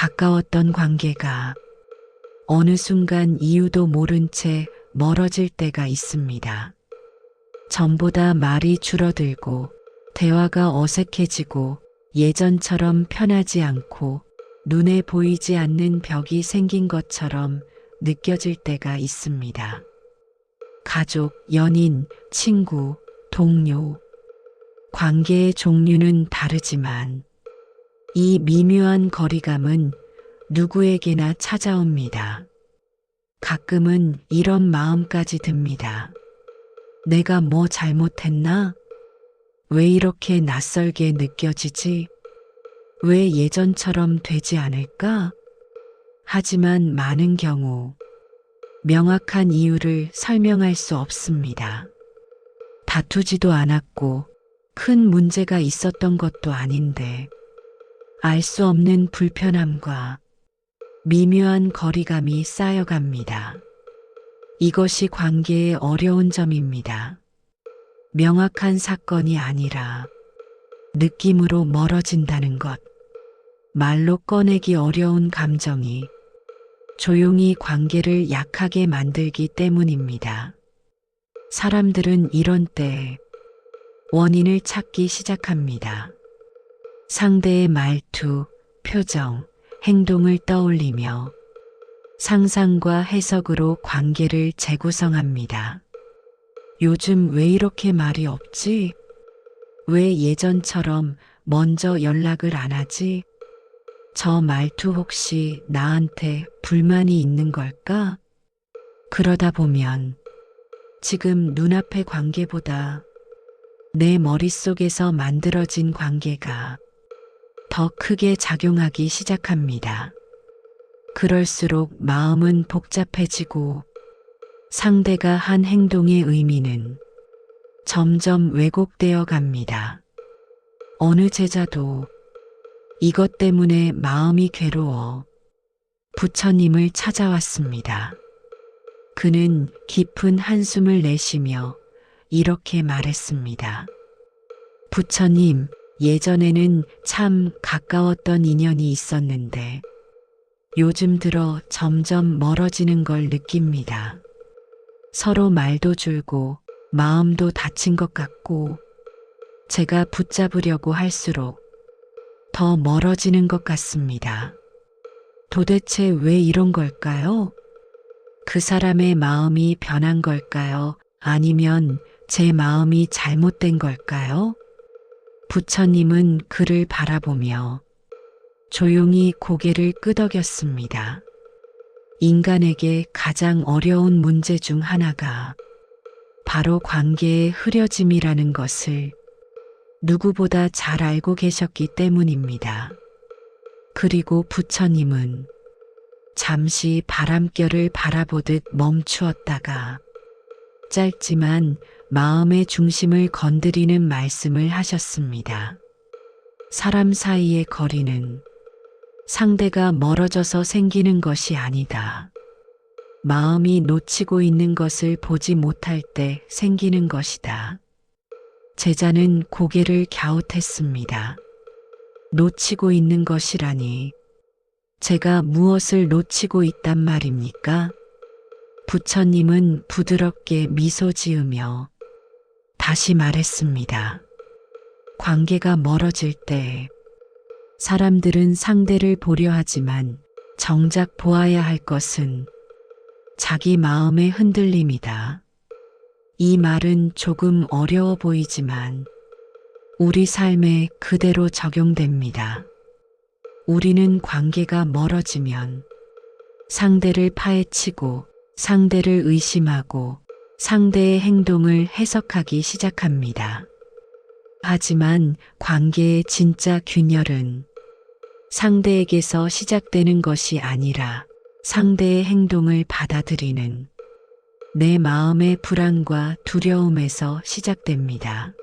가까웠던 관계가 어느 순간 이유도 모른 채 멀어질 때가 있습니다. 전보다 말이 줄어들고 대화가 어색해지고 예전처럼 편하지 않고 눈에 보이지 않는 벽이 생긴 것처럼 느껴질 때가 있습니다. 가족, 연인, 친구, 동료. 관계의 종류는 다르지만 이 미묘한 거리감은 누구에게나 찾아옵니다. 가끔은 이런 마음까지 듭니다. 내가 뭐 잘못했나? 왜 이렇게 낯설게 느껴지지? 왜 예전처럼 되지 않을까? 하지만 많은 경우 명확한 이유를 설명할 수 없습니다. 다투지도 않았고 큰 문제가 있었던 것도 아닌데 알 수 없는 불편함과 미묘한 거리감이 쌓여갑니다. 이것이 관계의 어려운 점입니다. 명확한 사건이 아니라 느낌으로 멀어진다는 것. 말로 꺼내기 어려운 감정이 조용히 관계를 약하게 만들기 때문입니다. 사람들은 이런 때 원인을 찾기 시작합니다. 상대의 말투, 표정, 행동을 떠올리며 상상과 해석으로 관계를 재구성합니다. 요즘 왜 이렇게 말이 없지? 왜 예전처럼 먼저 연락을 안 하지? 저 말투 혹시 나한테 불만이 있는 걸까? 그러다 보면 지금 눈앞의 관계보다 내 머릿속에서 만들어진 관계가 더 크게 작용하기 시작합니다. 그럴수록 마음은 복잡해지고 상대가 한 행동의 의미는 점점 왜곡되어 갑니다. 어느 제자도 이것 때문에 마음이 괴로워 부처님을 찾아왔습니다. 그는 깊은 한숨을 내쉬며 이렇게 말했습니다. 부처님, 예전에는 참 가까웠던 인연이 있었는데 요즘 들어 점점 멀어지는 걸 느낍니다. 서로 말도 줄고 마음도 다친 것 같고 제가 붙잡으려고 할수록 더 멀어지는 것 같습니다. 도대체 왜 이런 걸까요? 그 사람의 마음이 변한 걸까요? 아니면 제 마음이 잘못된 걸까요? 부처님은 그를 바라보며 조용히 고개를 끄덕였습니다. 인간에게 가장 어려운 문제 중 하나가 바로 관계의 흐려짐이라는 것을 누구보다 잘 알고 계셨기 때문입니다. 그리고 부처님은 잠시 바람결을 바라보듯 멈추었다가 짧지만 마음의 중심을 건드리는 말씀을 하셨습니다. 사람 사이의 거리는 상대가 멀어져서 생기는 것이 아니다. 마음이 놓치고 있는 것을 보지 못할 때 생기는 것이다. 제자는 고개를 갸웃했습니다. 놓치고 있는 것이라니 제가 무엇을 놓치고 있단 말입니까? 부처님은 부드럽게 미소 지으며 다시 말했습니다. 관계가 멀어질 때 사람들은 상대를 보려 하지만 정작 보아야 할 것은 자기 마음의 흔들림이다. 이 말은 조금 어려워 보이지만 우리 삶에 그대로 적용됩니다. 우리는 관계가 멀어지면 상대를 파헤치고 상대를 의심하고 상대의 행동을 해석하기 시작합니다. 하지만 관계의 진짜 균열은 상대에게서 시작되는 것이 아니라 상대의 행동을 받아들이는 내 마음의 불안과 두려움에서 시작됩니다.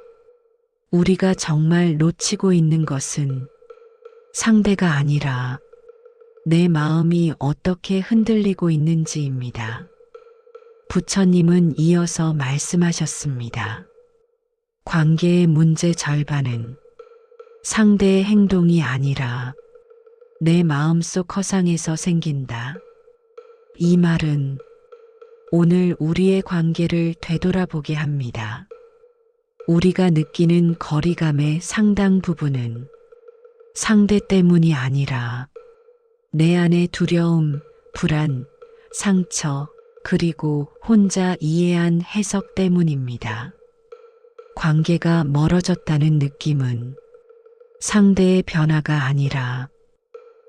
우리가 정말 놓치고 있는 것은 상대가 아니라 내 마음이 어떻게 흔들리고 있는지입니다. 부처님은 이어서 말씀하셨습니다. 관계의 문제 절반은 상대의 행동이 아니라 내 마음속 허상에서 생긴다. 이 말은 오늘 우리의 관계를 되돌아보게 합니다. 우리가 느끼는 거리감의 상당 부분은 상대 때문이 아니라 내 안의 두려움, 불안, 상처, 그리고 혼자 이해한 해석 때문입니다. 관계가 멀어졌다는 느낌은 상대의 변화가 아니라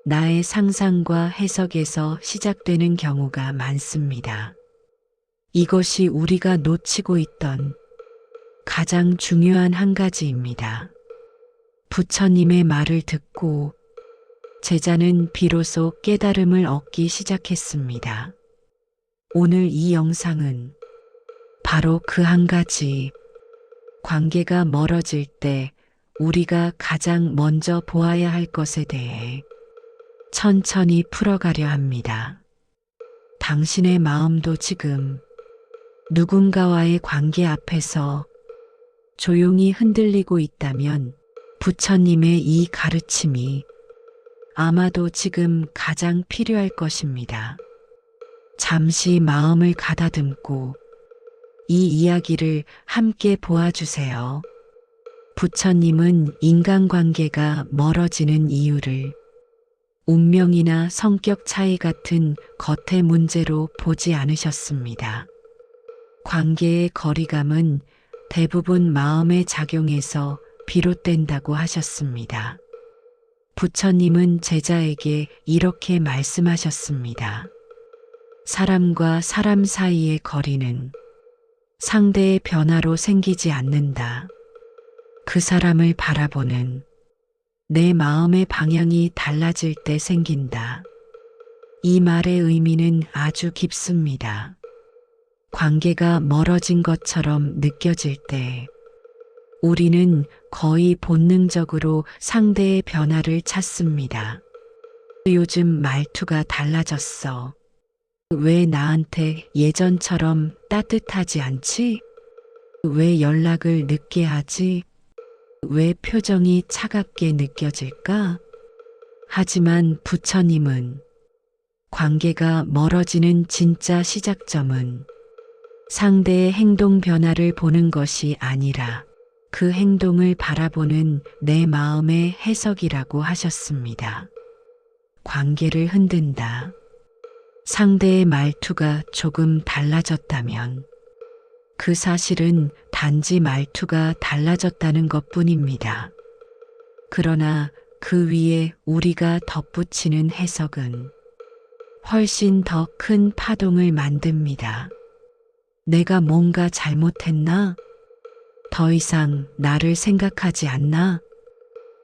나의 상상과 해석에서 시작되는 경우가 많습니다. 이것이 우리가 놓치고 있던 가장 중요한 한 가지입니다. 부처님의 말을 듣고 제자는 비로소 깨달음을 얻기 시작했습니다. 오늘 이 영상은 바로 그 한 가지, 관계가 멀어질 때 우리가 가장 먼저 보아야 할 것에 대해 천천히 풀어가려 합니다. 당신의 마음도 지금 누군가와의 관계 앞에서 조용히 흔들리고 있다면 부처님의 이 가르침이 아마도 지금 가장 필요할 것입니다. 잠시 마음을 가다듬고 이 이야기를 함께 보아주세요. 부처님은 인간관계가 멀어지는 이유를 운명이나 성격 차이 같은 겉의 문제로 보지 않으셨습니다. 관계의 거리감은 대부분 마음의 작용에서 비롯된다고 하셨습니다. 부처님은 제자에게 이렇게 말씀하셨습니다. 사람과 사람 사이의 거리는 상대의 변화로 생기지 않는다. 그 사람을 바라보는 내 마음의 방향이 달라질 때 생긴다. 이 말의 의미는 아주 깊습니다. 관계가 멀어진 것처럼 느껴질 때 우리는 거의 본능적으로 상대의 변화를 찾습니다. 요즘 말투가 달라졌어. 왜 나한테 예전처럼 따뜻하지 않지? 왜 연락을 늦게 하지? 왜 표정이 차갑게 느껴질까? 하지만 부처님은 관계가 멀어지는 진짜 시작점은 상대의 행동 변화를 보는 것이 아니라 그 행동을 바라보는 내 마음의 해석이라고 하셨습니다. 관계를 흔든다. 상대의 말투가 조금 달라졌다면 그 사실은 단지 말투가 달라졌다는 것뿐입니다. 그러나 그 위에 우리가 덧붙이는 해석은 훨씬 더 큰 파동을 만듭니다. 내가 뭔가 잘못했나? 더 이상 나를 생각하지 않나?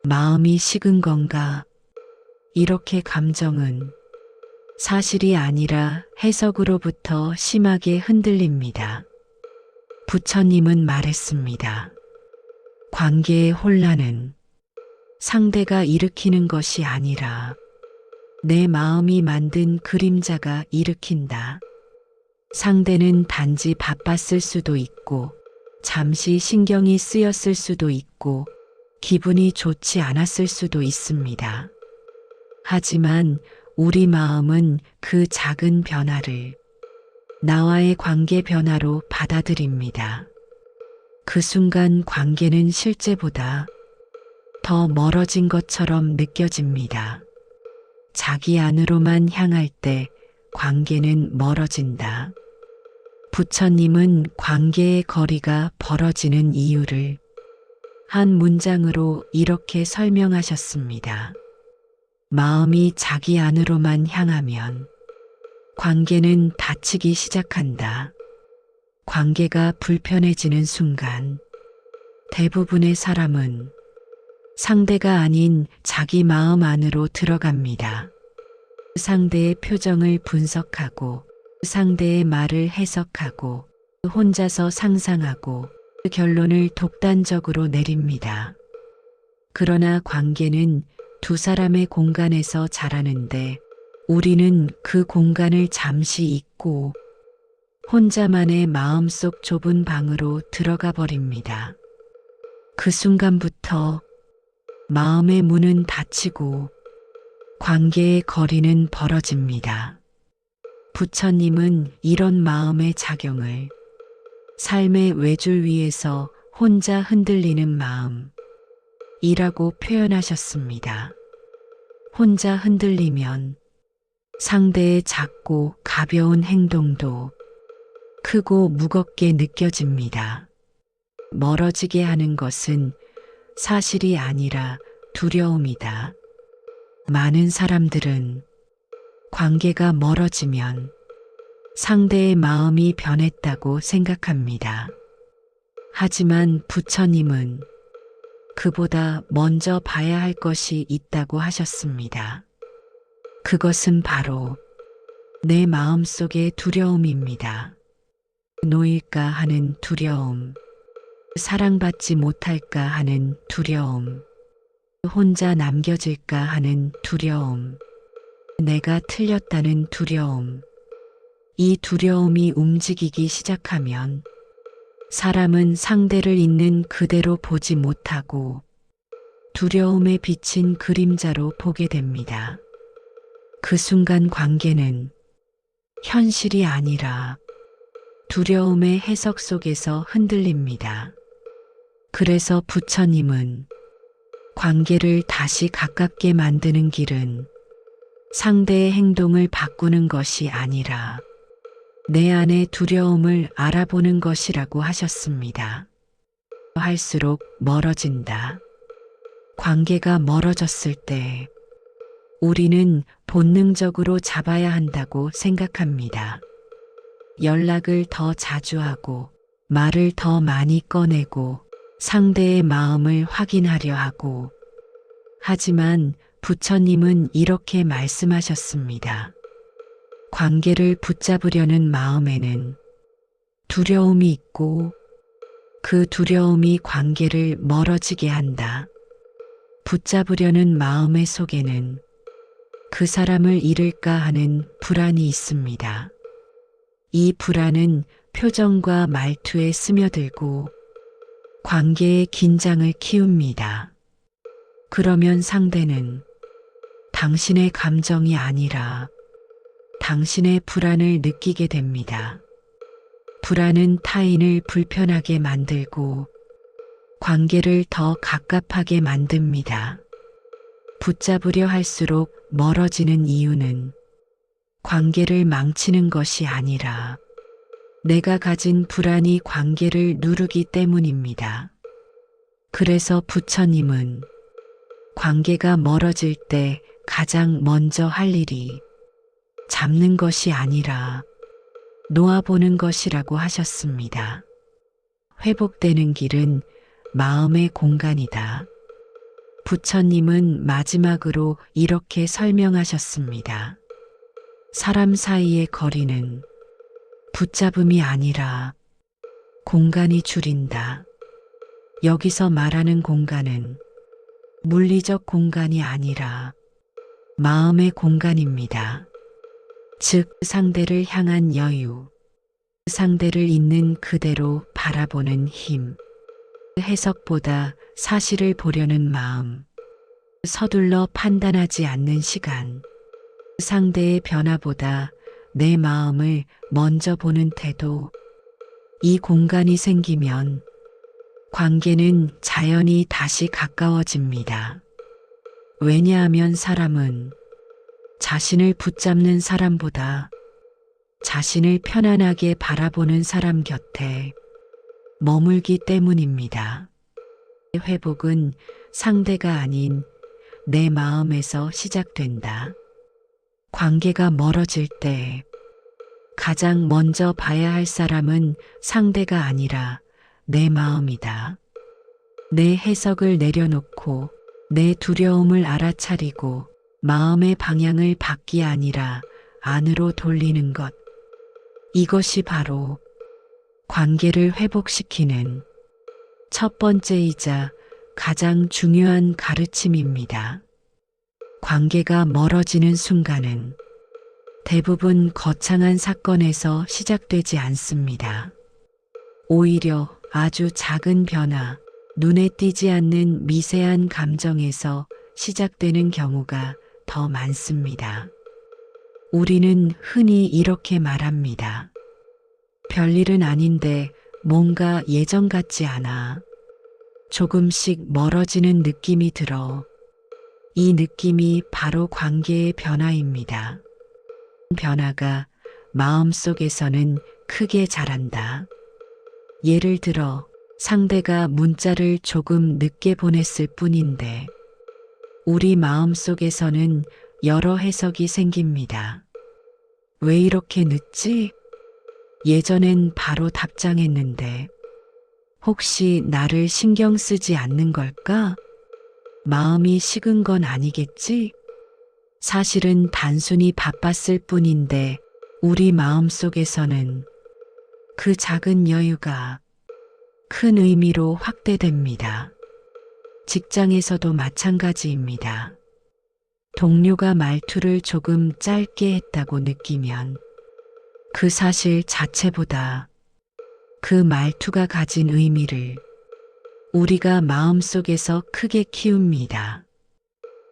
마음이 식은 건가? 이렇게 감정은 사실이 아니라 해석으로부터 심하게 흔들립니다. 부처님은 말했습니다. 관계의 혼란은 상대가 일으키는 것이 아니라 내 마음이 만든 그림자가 일으킨다. 상대는 단지 바빴을 수도 있고 잠시 신경이 쓰였을 수도 있고 기분이 좋지 않았을 수도 있습니다. 하지만 우리 마음은 그 작은 변화를 나와의 관계 변화로 받아들입니다. 그 순간 관계는 실제보다 더 멀어진 것처럼 느껴집니다. 자기 안으로만 향할 때 관계는 멀어진다. 부처님은 관계의 거리가 벌어지는 이유를 한 문장으로 이렇게 설명하셨습니다. 마음이 자기 안으로만 향하면 관계는 닫히기 시작한다. 관계가 불편해지는 순간 대부분의 사람은 상대가 아닌 자기 마음 안으로 들어갑니다. 상대의 표정을 분석하고 상대의 말을 해석하고 혼자서 상상하고 결론을 독단적으로 내립니다. 그러나 관계는 두 사람의 공간에서 자라는데 우리는 그 공간을 잠시 잊고 혼자만의 마음속 좁은 방으로 들어가 버립니다. 그 순간부터 마음의 문은 닫히고 관계의 거리는 벌어집니다. 부처님은 이런 마음의 작용을 삶의 외줄 위에서 혼자 흔들리는 마음이라고 표현하셨습니다. 혼자 흔들리면 상대의 작고 가벼운 행동도 크고 무겁게 느껴집니다. 멀어지게 하는 것은 사실이 아니라 두려움이다. 많은 사람들은 관계가 멀어지면 상대의 마음이 변했다고 생각합니다. 하지만 부처님은 그보다 먼저 봐야 할 것이 있다고 하셨습니다. 그것은 바로 내 마음속의 두려움입니다. 놓일까 하는 두려움, 사랑받지 못할까 하는 두려움, 혼자 남겨질까 하는 두려움, 내가 틀렸다는 두려움. 이 두려움이 움직이기 시작하면 사람은 상대를 있는 그대로 보지 못하고 두려움에 비친 그림자로 보게 됩니다. 그 순간 관계는 현실이 아니라 두려움의 해석 속에서 흔들립니다. 그래서 부처님은 관계를 다시 가깝게 만드는 길은 상대의 행동을 바꾸는 것이 아니라 내 안의 두려움을 알아보는 것이라고 하셨습니다. 할수록 멀어진다. 관계가 멀어졌을 때 우리는 본능적으로 잡아야 한다고 생각합니다. 연락을 더 자주 하고 말을 더 많이 꺼내고 상대의 마음을 확인하려 하고, 하지만 부처님은 이렇게 말씀하셨습니다. 관계를 붙잡으려는 마음에는 두려움이 있고 그 두려움이 관계를 멀어지게 한다. 붙잡으려는 마음의 속에는 그 사람을 잃을까 하는 불안이 있습니다. 이 불안은 표정과 말투에 스며들고 관계의 긴장을 키웁니다. 그러면 상대는 당신의 감정이 아니라 당신의 불안을 느끼게 됩니다. 불안은 타인을 불편하게 만들고 관계를 더 갑갑하게 만듭니다. 붙잡으려 할수록 멀어지는 이유는 관계를 망치는 것이 아니라 내가 가진 불안이 관계를 누르기 때문입니다. 그래서 부처님은 관계가 멀어질 때 가장 먼저 할 일이 잡는 것이 아니라 놓아보는 것이라고 하셨습니다. 회복되는 길은 마음의 공간이다. 부처님은 마지막으로 이렇게 설명하셨습니다. 사람 사이의 거리는 붙잡음이 아니라 공간이 줄인다. 여기서 말하는 공간은 물리적 공간이 아니라 마음의 공간입니다. 즉, 상대를 향한 여유, 상대를 있는 그대로 바라보는 힘, 해석보다 사실을 보려는 마음, 서둘러 판단하지 않는 시간, 상대의 변화보다 내 마음을 먼저 보는 태도, 이 공간이 생기면 관계는 자연히 다시 가까워집니다. 왜냐하면 사람은 자신을 붙잡는 사람보다 자신을 편안하게 바라보는 사람 곁에 머물기 때문입니다. 회복은 상대가 아닌 내 마음에서 시작된다. 관계가 멀어질 때 가장 먼저 봐야 할 사람은 상대가 아니라 내 마음이다. 내 해석을 내려놓고 내 두려움을 알아차리고 마음의 방향을 밖이 아니라 안으로 돌리는 것. 이것이 바로 관계를 회복시키는 첫 번째이자 가장 중요한 가르침입니다. 관계가 멀어지는 순간은 대부분 거창한 사건에서 시작되지 않습니다. 오히려 아주 작은 변화, 눈에 띄지 않는 미세한 감정에서 시작되는 경우가 더 많습니다. 우리는 흔히 이렇게 말합니다. 별일은 아닌데 뭔가 예전 같지 않아. 조금씩 멀어지는 느낌이 들어. 이 느낌이 바로 관계의 변화입니다. 변화가 마음속에서는 크게 자란다. 예를 들어 상대가 문자를 조금 늦게 보냈을 뿐인데 우리 마음속에서는 여러 해석이 생깁니다. 왜 이렇게 늦지? 예전엔 바로 답장했는데 혹시 나를 신경 쓰지 않는 걸까? 마음이 식은 건 아니겠지? 사실은 단순히 바빴을 뿐인데 우리 마음속에서는 그 작은 여유가 큰 의미로 확대됩니다. 직장에서도 마찬가지입니다. 동료가 말투를 조금 짧게 했다고 느끼면 그 사실 자체보다 그 말투가 가진 의미를 우리가 마음속에서 크게 키웁니다.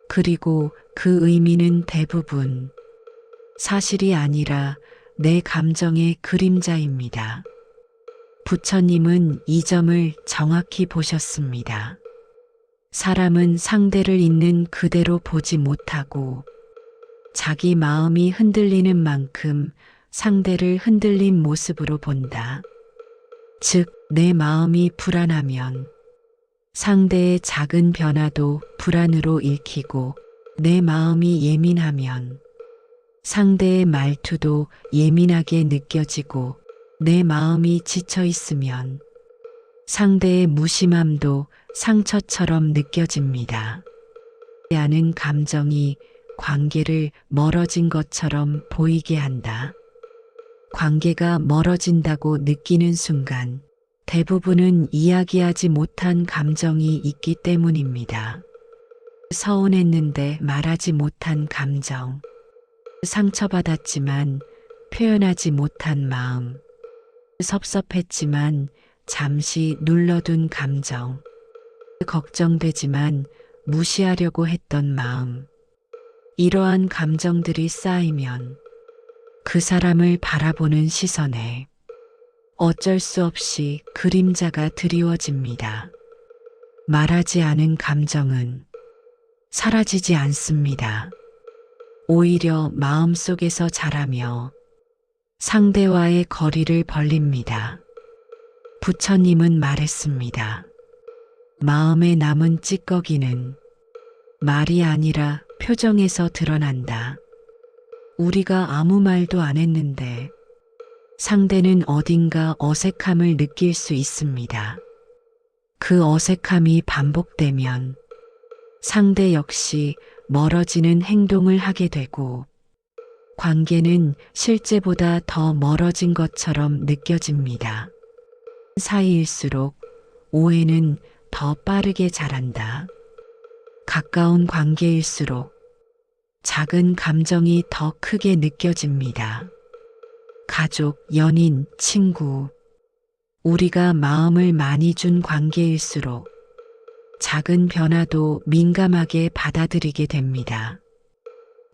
그리고 그 의미는 대부분 사실이 아니라 내 감정의 그림자입니다. 부처님은 이 점을 정확히 보셨습니다. 사람은 상대를 있는 그대로 보지 못하고 자기 마음이 흔들리는 만큼 상대를 흔들린 모습으로 본다. 즉, 내 마음이 불안하면 상대의 작은 변화도 불안으로 읽히고 내 마음이 예민하면 상대의 말투도 예민하게 느껴지고 내 마음이 지쳐 있으면 상대의 무심함도 상처처럼 느껴집니다. 하는 감정이 관계를 멀어진 것처럼 보이게 한다. 관계가 멀어진다고 느끼는 순간 대부분은 이야기하지 못한 감정이 있기 때문입니다. 서운했는데 말하지 못한 감정, 상처받았지만 표현하지 못한 마음, 섭섭했지만 잠시 눌러둔 감정, 걱정되지만 무시하려고 했던 마음, 이러한 감정들이 쌓이면 그 사람을 바라보는 시선에 어쩔 수 없이 그림자가 드리워집니다. 말하지 않은 감정은 사라지지 않습니다. 오히려 마음속에서 자라며 상대와의 거리를 벌립니다. 부처님은 말했습니다. 마음에 남은 찌꺼기는 말이 아니라 표정에서 드러난다. 우리가 아무 말도 안 했는데 상대는 어딘가 어색함을 느낄 수 있습니다. 그 어색함이 반복되면 상대 역시 멀어지는 행동을 하게 되고 관계는 실제보다 더 멀어진 것처럼 느껴집니다. 사이일수록 오해는 더 빠르게 자란다. 가까운 관계일수록 작은 감정이 더 크게 느껴집니다. 가족, 연인, 친구, 우리가 마음을 많이 준 관계일수록 작은 변화도 민감하게 받아들이게 됩니다.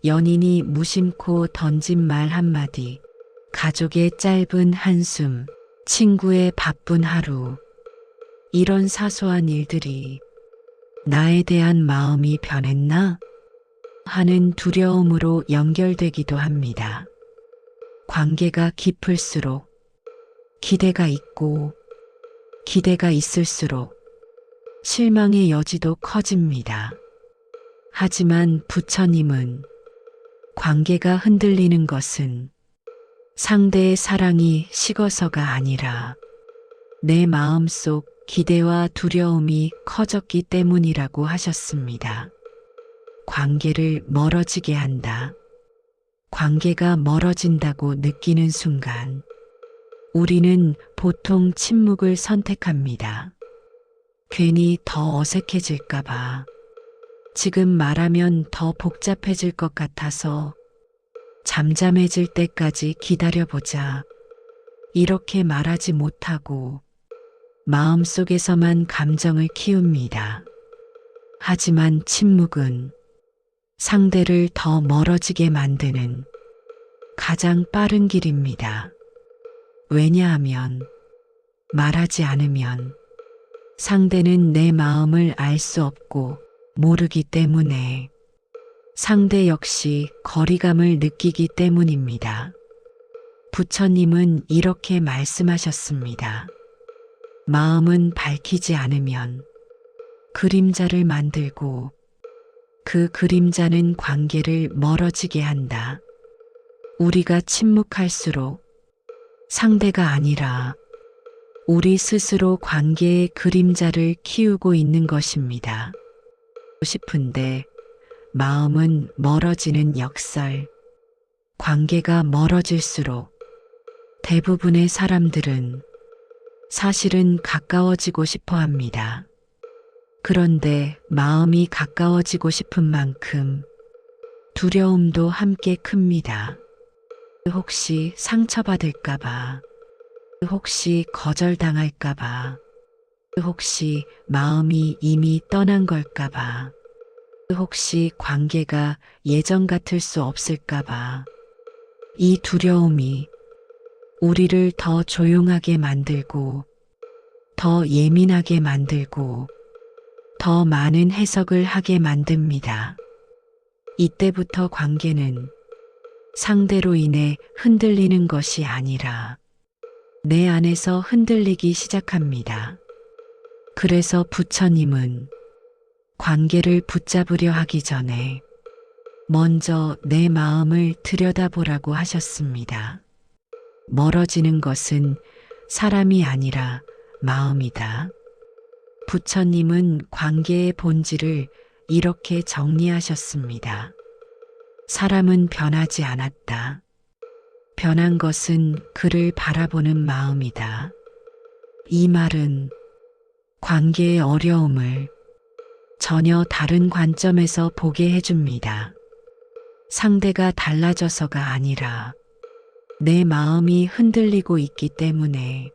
연인이 무심코 던진 말 한마디, 가족의 짧은 한숨, 친구의 바쁜 하루, 이런 사소한 일들이 나에 대한 마음이 변했나? 하는 두려움으로 연결되기도 합니다. 관계가 깊을수록 기대가 있고 기대가 있을수록 실망의 여지도 커집니다. 하지만 부처님은 관계가 흔들리는 것은 상대의 사랑이 식어서가 아니라 내 마음속 기대와 두려움이 커졌기 때문이라고 하셨습니다. 관계를 멀어지게 한다. 관계가 멀어진다고 느끼는 순간 우리는 보통 침묵을 선택합니다. 괜히 더 어색해질까봐, 지금 말하면 더 복잡해질 것 같아서 잠잠해질 때까지 기다려보자. 이렇게 말하지 못하고 마음속에서만 감정을 키웁니다. 하지만 침묵은 상대를 더 멀어지게 만드는 가장 빠른 길입니다. 왜냐하면 말하지 않으면 상대는 내 마음을 알 수 없고 모르기 때문에 상대 역시 거리감을 느끼기 때문입니다. 부처님은 이렇게 말씀하셨습니다. 마음은 밝히지 않으면 그림자를 만들고 그 그림자는 관계를 멀어지게 한다. 우리가 침묵할수록 상대가 아니라 우리 스스로 관계의 그림자를 키우고 있는 것입니다. 싶은데 마음은 멀어지는 역설. 관계가 멀어질수록 대부분의 사람들은 사실은 가까워지고 싶어 합니다. 그런데 마음이 가까워지고 싶은 만큼 두려움도 함께 큽니다. 혹시 상처받을까봐, 혹시 거절당할까봐, 혹시 마음이 이미 떠난 걸까봐, 혹시 관계가 예전 같을 수 없을까봐. 이 두려움이 우리를 더 조용하게 만들고, 더 예민하게 만들고, 더 많은 해석을 하게 만듭니다. 이때부터 관계는 상대로 인해 흔들리는 것이 아니라 내 안에서 흔들리기 시작합니다. 그래서 부처님은 관계를 붙잡으려 하기 전에 먼저 내 마음을 들여다보라고 하셨습니다. 멀어지는 것은 사람이 아니라 마음이다. 부처님은 관계의 본질을 이렇게 정리하셨습니다. 사람은 변하지 않았다. 변한 것은 그를 바라보는 마음이다. 이 말은 관계의 어려움을 전혀 다른 관점에서 보게 해줍니다. 상대가 달라져서가 아니라 내 마음이 흔들리고 있기 때문에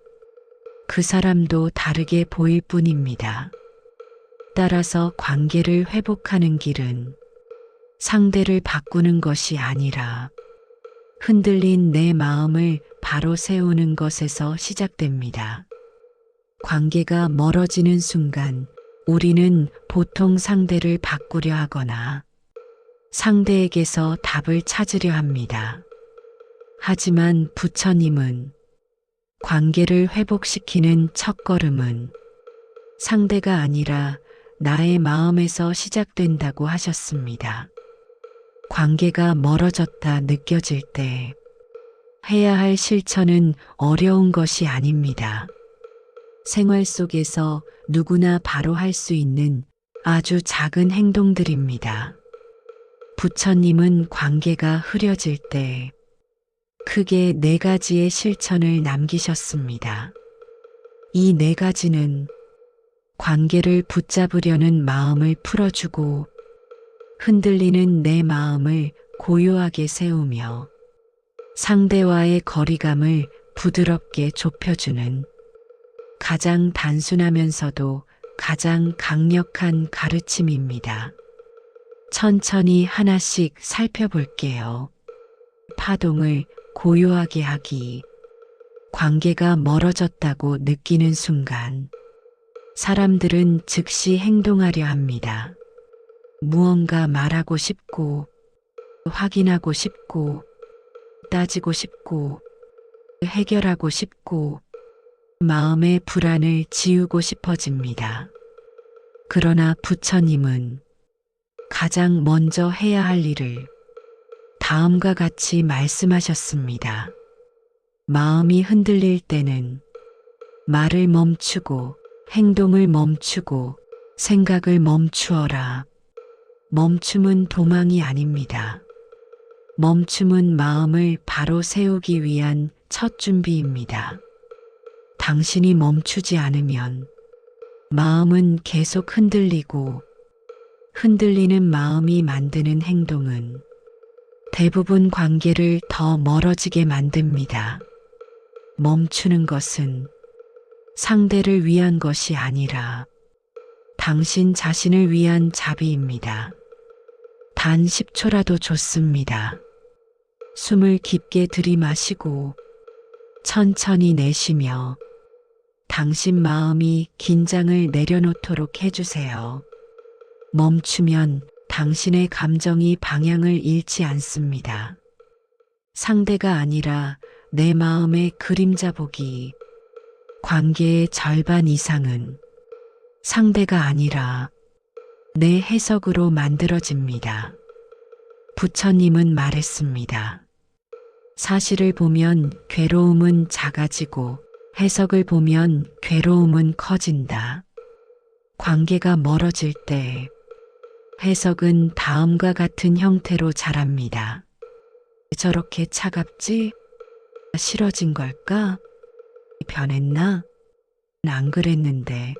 그 사람도 다르게 보일 뿐입니다. 따라서 관계를 회복하는 길은 상대를 바꾸는 것이 아니라 흔들린 내 마음을 바로 세우는 것에서 시작됩니다. 관계가 멀어지는 순간 우리는 보통 상대를 바꾸려 하거나 상대에게서 답을 찾으려 합니다. 하지만 부처님은 관계를 회복시키는 첫걸음은 상대가 아니라 나의 마음에서 시작된다고 하셨습니다. 관계가 멀어졌다 느껴질 때 해야 할 실천은 어려운 것이 아닙니다. 생활 속에서 누구나 바로 할 수 있는 아주 작은 행동들입니다. 부처님은 관계가 흐려질 때 크게 4가지의 실천을 남기셨습니다. 이 4가지는 관계를 붙잡으려는 마음을 풀어주고 흔들리는 내 마음을 고요하게 세우며 상대와의 거리감을 부드럽게 좁혀주는 가장 단순하면서도 가장 강력한 가르침입니다. 천천히 하나씩 살펴볼게요. 파동을 고요하게 하기. 관계가 멀어졌다고 느끼는 순간 사람들은 즉시 행동하려 합니다. 무언가 말하고 싶고, 확인하고 싶고, 따지고 싶고, 해결하고 싶고, 마음의 불안을 지우고 싶어집니다. 그러나 부처님은 가장 먼저 해야 할 일을 다음과 같이 말씀하셨습니다. 마음이 흔들릴 때는 말을 멈추고 행동을 멈추고 생각을 멈추어라. 멈춤은 도망이 아닙니다. 멈춤은 마음을 바로 세우기 위한 첫 준비입니다. 당신이 멈추지 않으면 마음은 계속 흔들리고 흔들리는 마음이 만드는 행동은 대부분 관계를 더 멀어지게 만듭니다. 멈추는 것은 상대를 위한 것이 아니라 당신 자신을 위한 자비입니다. 단 10초라도 좋습니다. 숨을 깊게 들이마시고 천천히 내쉬며 당신 마음이 긴장을 내려놓도록 해주세요. 멈추면 당신의 감정이 방향을 잃지 않습니다. 상대가 아니라 내 마음의 그림자 보기. 관계의 절반 이상은 상대가 아니라 내 해석으로 만들어집니다. 부처님은 말했습니다. 사실을 보면 괴로움은 작아지고 해석을 보면 괴로움은 커진다. 관계가 멀어질 때 해석은 다음과 같은 형태로 자랍니다. 저렇게 차갑지? 싫어진 걸까? 변했나? 안 그랬는데.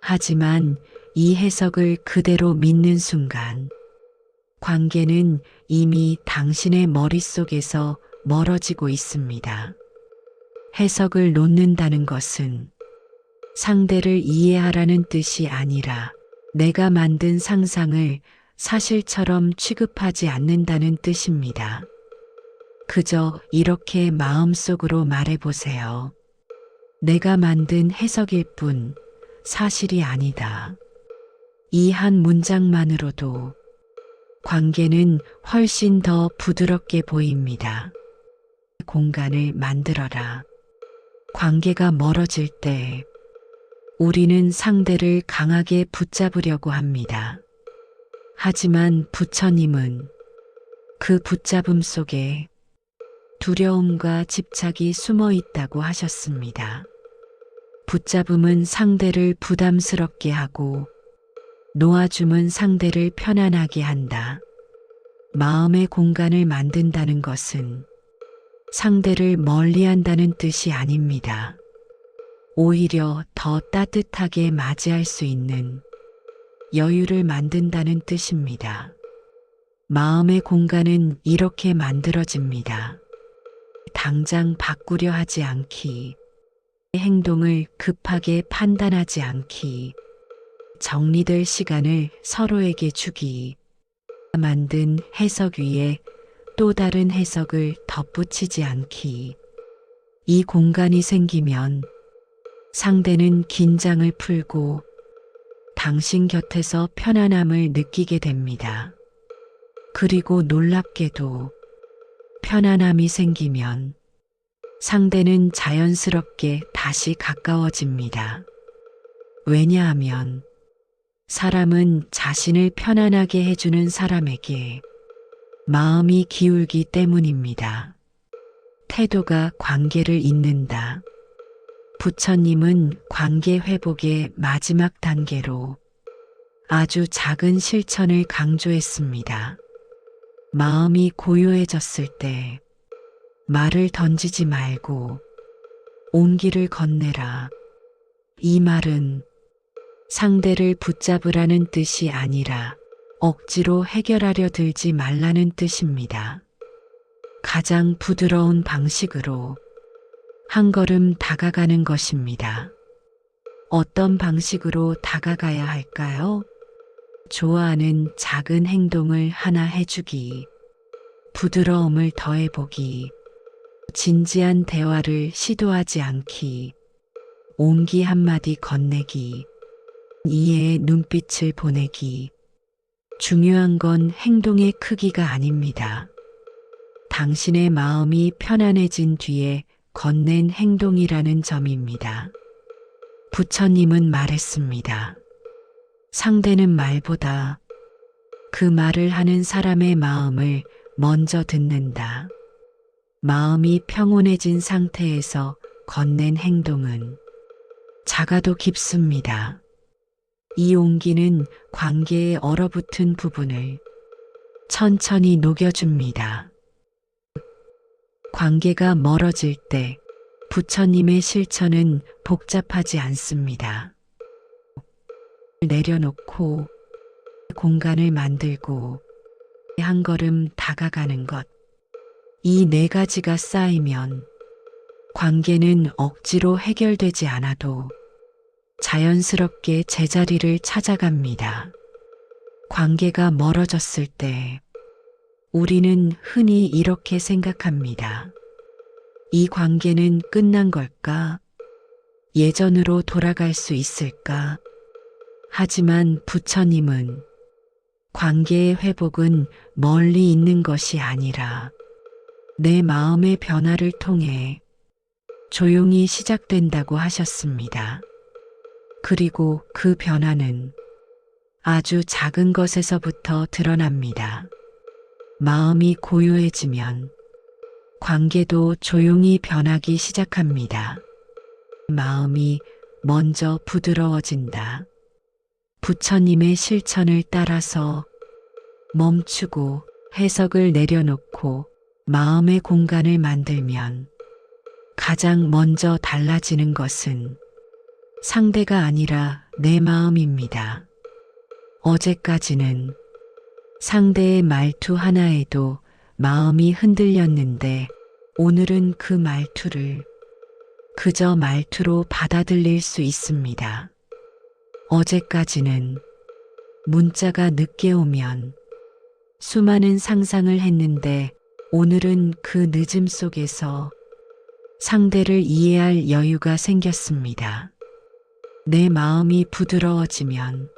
하지만 이 해석을 그대로 믿는 순간 관계는 이미 당신의 머릿속에서 멀어지고 있습니다. 해석을 놓는다는 것은 상대를 이해하라는 뜻이 아니라 내가 만든 상상을 사실처럼 취급하지 않는다는 뜻입니다. 그저 이렇게 마음속으로 말해보세요. 내가 만든 해석일 뿐 사실이 아니다. 이 한 문장만으로도 관계는 훨씬 더 부드럽게 보입니다. 공간을 만들어라. 관계가 멀어질 때 우리는 상대를 강하게 붙잡으려고 합니다. 하지만 부처님은 그 붙잡음 속에 두려움과 집착이 숨어 있다고 하셨습니다. 붙잡음은 상대를 부담스럽게 하고 놓아줌은 상대를 편안하게 한다. 마음의 공간을 만든다는 것은 상대를 멀리한다는 뜻이 아닙니다. 오히려 더 따뜻하게 맞이할 수 있는 여유를 만든다는 뜻입니다. 마음의 공간은 이렇게 만들어집니다. 당장 바꾸려 하지 않기, 행동을 급하게 판단하지 않기, 정리될 시간을 서로에게 주기, 만든 해석 위에 또 다른 해석을 덧붙이지 않기. 이 공간이 생기면 상대는 긴장을 풀고 당신 곁에서 편안함을 느끼게 됩니다. 그리고 놀랍게도 편안함이 생기면 상대는 자연스럽게 다시 가까워집니다. 왜냐하면 사람은 자신을 편안하게 해주는 사람에게 마음이 기울기 때문입니다. 태도가 관계를 잇는다. 부처님은 관계 회복의 마지막 단계로 아주 작은 실천을 강조했습니다. 마음이 고요해졌을 때 말을 던지지 말고 온기를 건네라. 이 말은 상대를 붙잡으라는 뜻이 아니라 억지로 해결하려 들지 말라는 뜻입니다. 가장 부드러운 방식으로 한 걸음 다가가는 것입니다. 어떤 방식으로 다가가야 할까요? 좋아하는 작은 행동을 하나 해주기, 부드러움을 더해보기, 진지한 대화를 시도하지 않기, 온기 한마디 건네기, 이해의 눈빛을 보내기. 중요한 건 행동의 크기가 아닙니다. 당신의 마음이 편안해진 뒤에 건넨 행동이라는 점입니다. 부처님은 말했습니다. 상대는 말보다 그 말을 하는 사람의 마음을 먼저 듣는다. 마음이 평온해진 상태에서 건넨 행동은 작아도 깊습니다. 이 온기는 관계에 얼어붙은 부분을 천천히 녹여줍니다. 관계가 멀어질 때 부처님의 실천은 복잡하지 않습니다. 내려놓고 공간을 만들고 한 걸음 다가가는 것. 이 네 가지가 쌓이면 관계는 억지로 해결되지 않아도 자연스럽게 제자리를 찾아갑니다. 관계가 멀어졌을 때 우리는 흔히 이렇게 생각합니다. 이 관계는 끝난 걸까? 예전으로 돌아갈 수 있을까? 하지만 부처님은 관계의 회복은 멀리 있는 것이 아니라 내 마음의 변화를 통해 조용히 시작된다고 하셨습니다. 그리고 그 변화는 아주 작은 것에서부터 드러납니다. 마음이 고요해지면 관계도 조용히 변하기 시작합니다. 마음이 먼저 부드러워진다. 부처님의 실천을 따라서 멈추고 해석을 내려놓고 마음의 공간을 만들면 가장 먼저 달라지는 것은 상대가 아니라 내 마음입니다. 어제까지는 상대의 말투 하나에도 마음이 흔들렸는데 오늘은 그 말투를 그저 말투로 받아들일 수 있습니다. 어제까지는 문자가 늦게 오면 수많은 상상을 했는데 오늘은 그 늦음 속에서 상대를 이해할 여유가 생겼습니다. 내 마음이 부드러워지면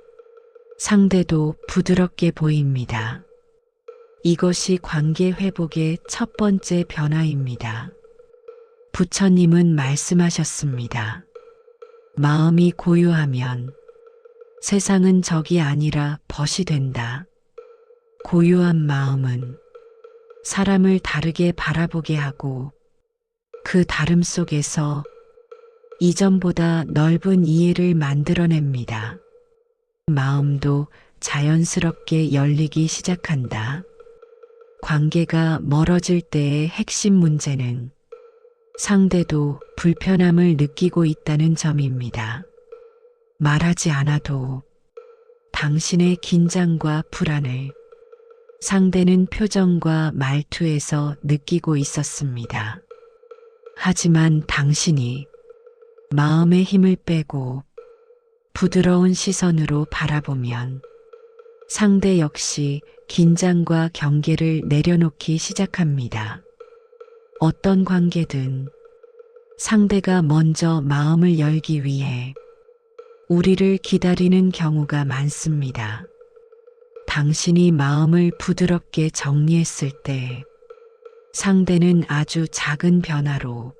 상대도 부드럽게 보입니다. 이것이 관계 회복의 첫 번째 변화입니다. 부처님은 말씀하셨습니다. 마음이 고요하면 세상은 적이 아니라 벗이 된다. 고요한 마음은 사람을 다르게 바라보게 하고 그 다름 속에서 이전보다 넓은 이해를 만들어냅니다. 마음도 자연스럽게 열리기 시작한다. 관계가 멀어질 때의 핵심 문제는 상대도 불편함을 느끼고 있다는 점입니다. 말하지 않아도 당신의 긴장과 불안을 상대는 표정과 말투에서 느끼고 있었습니다. 하지만 당신이 마음의 힘을 빼고 부드러운 시선으로 바라보면 상대 역시 긴장과 경계를 내려놓기 시작합니다. 어떤 관계든 상대가 먼저 마음을 열기 위해 우리를 기다리는 경우가 많습니다. 당신이 마음을 부드럽게 정리했을 때 상대는 아주 작은 변화로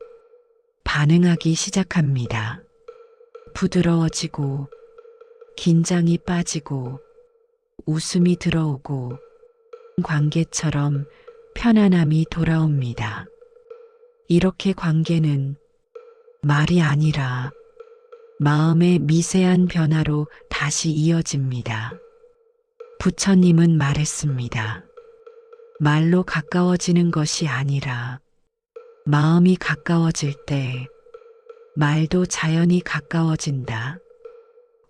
반응하기 시작합니다. 부드러워지고 긴장이 빠지고 웃음이 들어오고 관계처럼 편안함이 돌아옵니다. 이렇게 관계는 말이 아니라 마음의 미세한 변화로 다시 이어집니다. 부처님은 말했습니다. 말로 가까워지는 것이 아니라 마음이 가까워질 때 말도 자연히 가까워진다.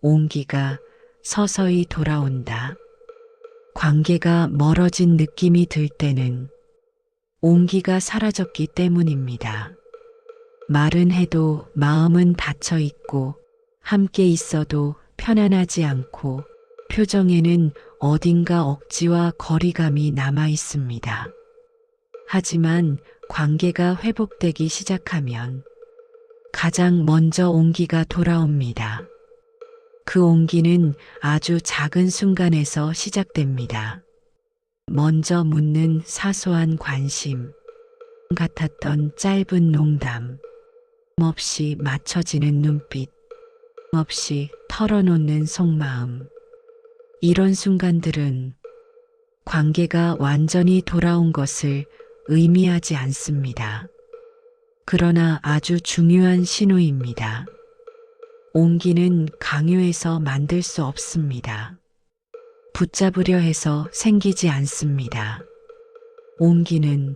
온기가 서서히 돌아온다. 관계가 멀어진 느낌이 들 때는 온기가 사라졌기 때문입니다. 말은 해도 마음은 닫혀 있고 함께 있어도 편안하지 않고 표정에는 어딘가 억지와 거리감이 남아 있습니다. 하지만 관계가 회복되기 시작하면 가장 먼저 온기가 돌아옵니다. 그 온기는 아주 작은 순간에서 시작됩니다. 먼저 묻는 사소한 관심, 같았던 짧은 농담, 없이 맞춰지는 눈빛, 없이 털어놓는 속마음. 이런 순간들은 관계가 완전히 돌아온 것을 의미하지 않습니다. 그러나 아주 중요한 신호입니다. 온기는 강요해서 만들 수 없습니다. 붙잡으려 해서 생기지 않습니다. 온기는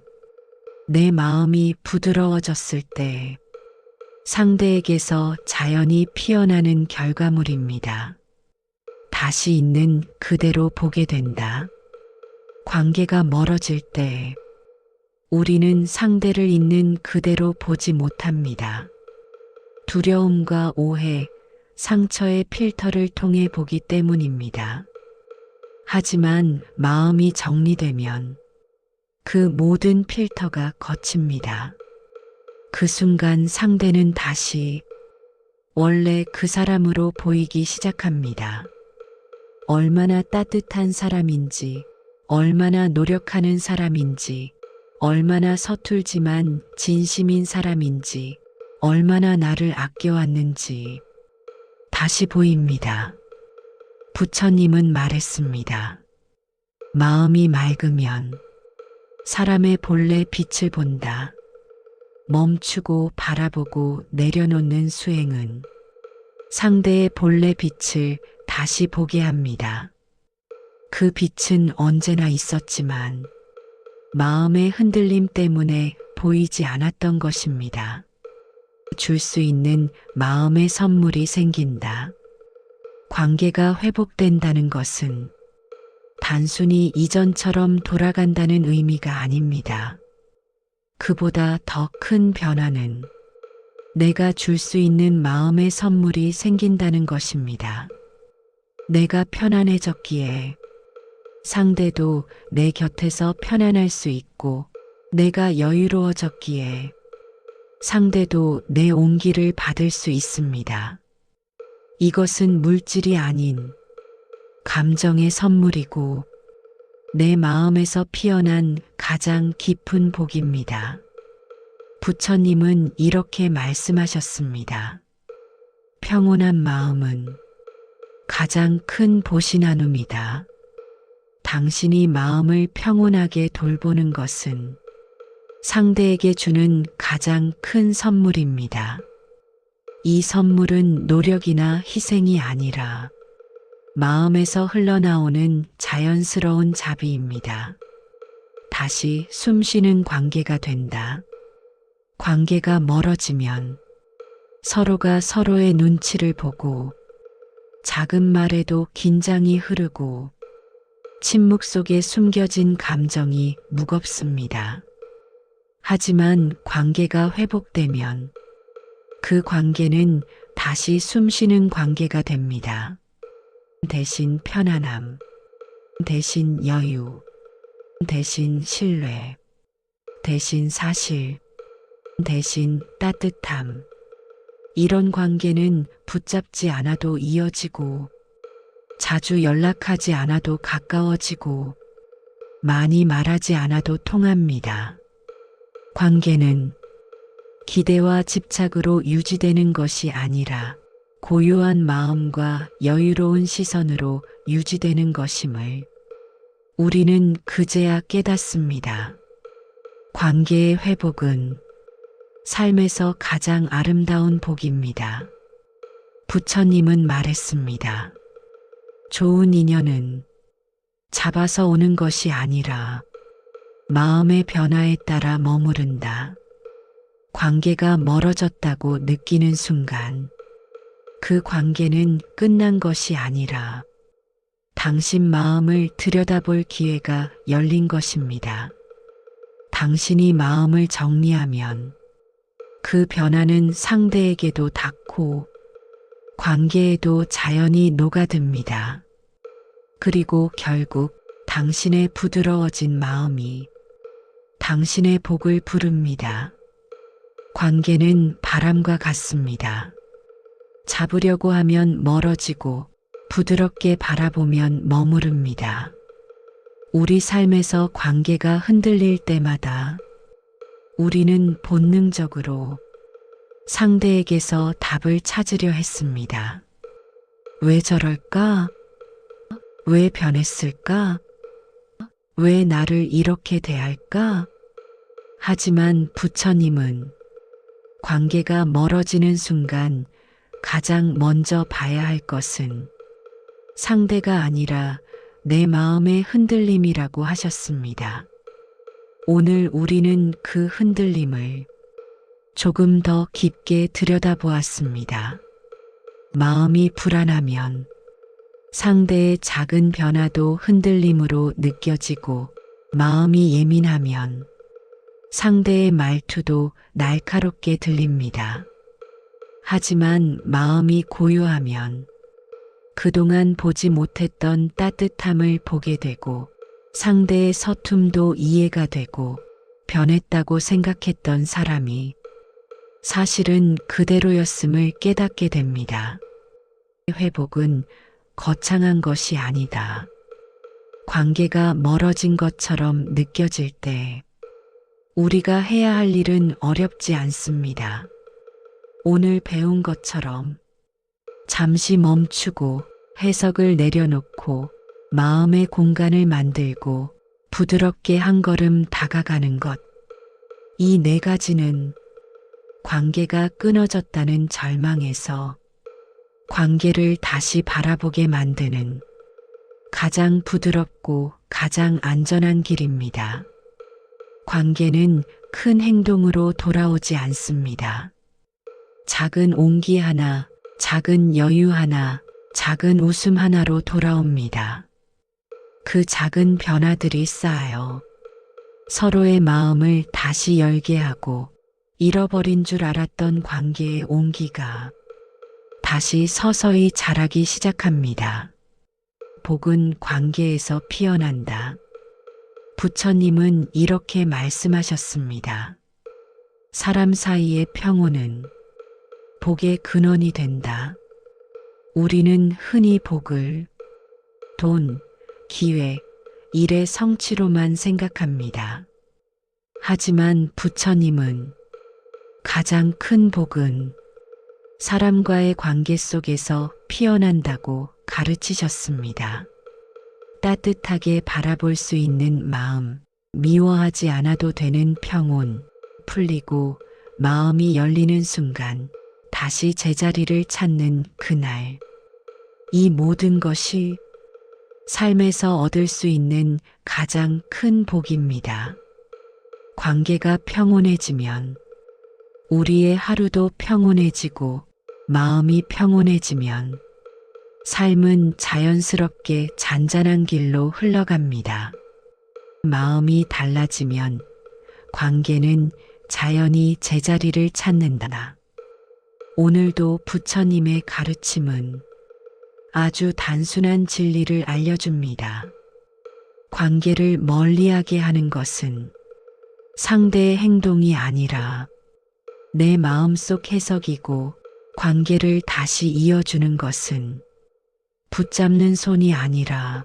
내 마음이 부드러워졌을 때 상대에게서 자연히 피어나는 결과물입니다. 다시 있는 그대로 보게 된다. 관계가 멀어질 때 우리는 상대를 있는 그대로 보지 못합니다. 두려움과 오해, 상처의 필터를 통해 보기 때문입니다. 하지만 마음이 정리되면 그 모든 필터가 거칩니다. 그 순간 상대는 다시 원래 그 사람으로 보이기 시작합니다. 얼마나 따뜻한 사람인지, 얼마나 노력하는 사람인지, 얼마나 서툴지만 진심인 사람인지, 얼마나 나를 아껴왔는지 다시 보입니다. 부처님은 말했습니다. 마음이 맑으면 사람의 본래 빛을 본다. 멈추고 바라보고 내려놓는 수행은 상대의 본래 빛을 다시 보게 합니다. 그 빛은 언제나 있었지만 마음의 흔들림 때문에 보이지 않았던 것입니다. 줄 수 있는 마음의 선물이 생긴다. 관계가 회복된다는 것은 단순히 이전처럼 돌아간다는 의미가 아닙니다. 그보다 더 큰 변화는 내가 줄 수 있는 마음의 선물이 생긴다는 것입니다. 내가 편안해졌기에 상대도 내 곁에서 편안할 수 있고, 내가 여유로워졌기에 상대도 내 온기를 받을 수 있습니다. 이것은 물질이 아닌 감정의 선물이고 내 마음에서 피어난 가장 깊은 복입니다. 부처님은 이렇게 말씀하셨습니다. 평온한 마음은 가장 큰 보시 나눔이다. 당신이 마음을 평온하게 돌보는 것은 상대에게 주는 가장 큰 선물입니다. 이 선물은 노력이나 희생이 아니라 마음에서 흘러나오는 자연스러운 자비입니다. 다시 숨쉬는 관계가 된다. 관계가 멀어지면 서로가 서로의 눈치를 보고 작은 말에도 긴장이 흐르고 침묵 속에 숨겨진 감정이 무겁습니다. 하지만 관계가 회복되면 그 관계는 다시 숨쉬는 관계가 됩니다. 대신 편안함, 대신 여유, 대신 신뢰, 대신 사실, 대신 따뜻함. 이런 관계는 붙잡지 않아도 이어지고, 자주 연락하지 않아도 가까워지고, 많이 말하지 않아도 통합니다. 관계는 기대와 집착으로 유지되는 것이 아니라 고요한 마음과 여유로운 시선으로 유지되는 것임을 우리는 그제야 깨닫습니다. 관계의 회복은 삶에서 가장 아름다운 복입니다. 부처님은 말했습니다. 좋은 인연은 잡아서 오는 것이 아니라 마음의 변화에 따라 머무른다. 관계가 멀어졌다고 느끼는 순간 그 관계는 끝난 것이 아니라 당신 마음을 들여다볼 기회가 열린 것입니다. 당신이 마음을 정리하면 그 변화는 상대에게도 닿고 관계에도 자연히 녹아듭니다. 그리고 결국 당신의 부드러워진 마음이 당신의 복을 부릅니다. 관계는 바람과 같습니다. 잡으려고 하면 멀어지고 부드럽게 바라보면 머무릅니다. 우리 삶에서 관계가 흔들릴 때마다 우리는 본능적으로 상대에게서 답을 찾으려 했습니다. 왜 저럴까? 왜 변했을까? 왜 나를 이렇게 대할까? 하지만 부처님은 관계가 멀어지는 순간 가장 먼저 봐야 할 것은 상대가 아니라 내 마음의 흔들림이라고 하셨습니다. 오늘 우리는 그 흔들림을 조금 더 깊게 들여다보았습니다. 마음이 불안하면 상대의 작은 변화도 흔들림으로 느껴지고, 마음이 예민하면 상대의 말투도 날카롭게 들립니다. 하지만 마음이 고요하면 그동안 보지 못했던 따뜻함을 보게 되고 상대의 서툼도 이해가 되고 변했다고 생각했던 사람이 사실은 그대로였음을 깨닫게 됩니다. 회복은 거창한 것이 아니다. 관계가 멀어진 것처럼 느껴질 때 우리가 해야 할 일은 어렵지 않습니다. 오늘 배운 것처럼 잠시 멈추고 해석을 내려놓고 마음의 공간을 만들고 부드럽게 한 걸음 다가가는 것. 이 네 가지는 관계가 끊어졌다는 절망에서 관계를 다시 바라보게 만드는 가장 부드럽고 가장 안전한 길입니다. 관계는 큰 행동으로 돌아오지 않습니다. 작은 온기 하나, 작은 여유 하나, 작은 웃음 하나로 돌아옵니다. 그 작은 변화들이 쌓여 서로의 마음을 다시 열게 하고 잃어버린 줄 알았던 관계의 온기가 다시 서서히 자라기 시작합니다. 복은 관계에서 피어난다. 부처님은 이렇게 말씀하셨습니다. 사람 사이의 평온은 복의 근원이 된다. 우리는 흔히 복을 돈, 기회, 일의 성취로만 생각합니다. 하지만 부처님은 가장 큰 복은 사람과의 관계 속에서 피어난다고 가르치셨습니다. 따뜻하게 바라볼 수 있는 마음, 미워하지 않아도 되는 평온, 풀리고 마음이 열리는 순간 다시 제자리를 찾는 그날. 이 모든 것이 삶에서 얻을 수 있는 가장 큰 복입니다. 관계가 평온해지면 우리의 하루도 평온해지고 마음이 평온해지면 삶은 자연스럽게 잔잔한 길로 흘러갑니다. 마음이 달라지면 관계는 자연히 제자리를 찾는다. 오늘도 부처님의 가르침은 아주 단순한 진리를 알려줍니다. 관계를 멀리하게 하는 것은 상대의 행동이 아니라 내 마음속 해석이고 관계를 다시 이어주는 것은 붙잡는 손이 아니라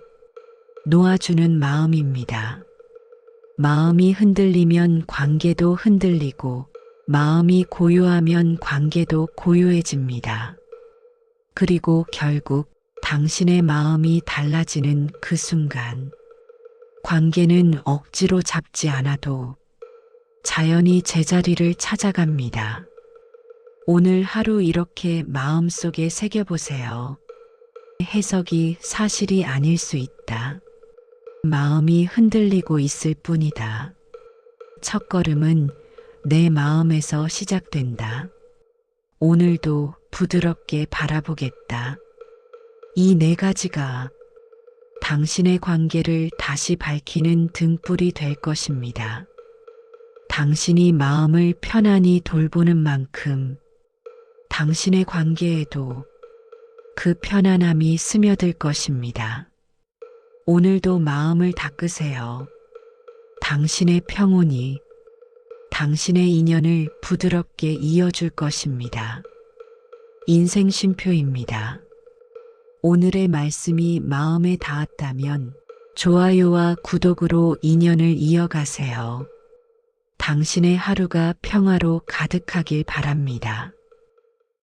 놓아주는 마음입니다. 마음이 흔들리면 관계도 흔들리고 마음이 고요하면 관계도 고요해집니다. 그리고 결국 당신의 마음이 달라지는 그 순간 관계는 억지로 잡지 않아도 자연히 제자리를 찾아갑니다. 오늘 하루 이렇게 마음속에 새겨보세요. 해석이 사실이 아닐 수 있다. 마음이 흔들리고 있을 뿐이다. 첫걸음은 내 마음에서 시작된다. 오늘도 부드럽게 바라보겠다. 이 네 가지가 당신의 관계를 다시 밝히는 등불이 될 것입니다. 당신이 마음을 편안히 돌보는 만큼 당신의 관계에도 그 편안함이 스며들 것입니다. 오늘도 마음을 닦으세요. 당신의 평온이 당신의 인연을 부드럽게 이어줄 것입니다. 인생 쉼표입니다. 오늘의 말씀이 마음에 닿았다면 좋아요와 구독으로 인연을 이어가세요. 당신의 하루가 평화로 가득하길 바랍니다.